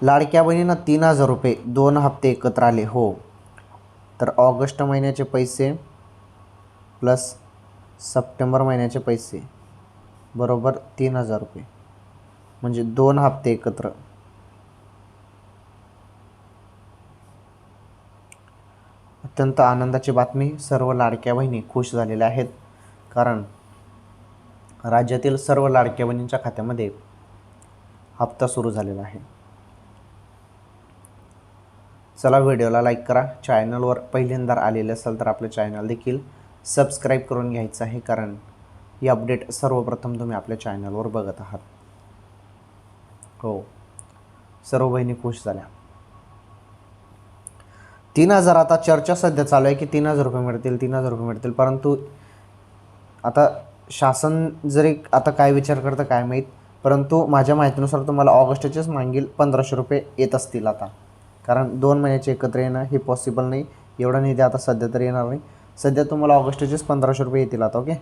लाडक्या बहिणींना 3,000 रुपये 2 हप्ते एकत्र आले हो. तर ऑगस्ट महिन्याचे पैसे प्लस सप्टेंबर महिन्याचे पैसे बरोबर 3,000 रुपये म्हणजे 2 हप्ते एकत्र. अत्यंत आनंदाची बातमी, सर्व लाडक्या बहिणी खुश झालेल्या आहेत कारण राज्यातील सर्व लाडक्या बहिणींच्या खात्यामध्ये हप्ता सुरू झालेला आहे. चला व्हिडिओला लाईक करा. चॅनलवर पहिल्यांदा आलेले असाल तर आपले चॅनल देखील सबस्क्राईब करून घ्यायचं आहे कारण ही अपडेट सर्वप्रथम तुम्ही आपल्या चॅनलवर बघत आहात. हो, सर्व बहिणी खुश झाल्या. 3,000 आता चर्चा सध्या चालू आहे की 3,000 रुपये मिळतील, 3,000 रुपये मिळतील. परंतु आता शासन जरी आता काय विचार करतं काय माहीत, परंतु माझ्या माहितीनुसार तुम्हाला ऑगस्टचेच मागील 1,500 रुपये येत असतील आता, कारण 2 महिन्याचे एकत्र येणं हे पॉसिबल नाही. एवढा निधी आता सध्या तरी येणार नाही. सध्या तुम्हाला ऑगस्टचेच 1,500 रुपये येतील आता. ओके.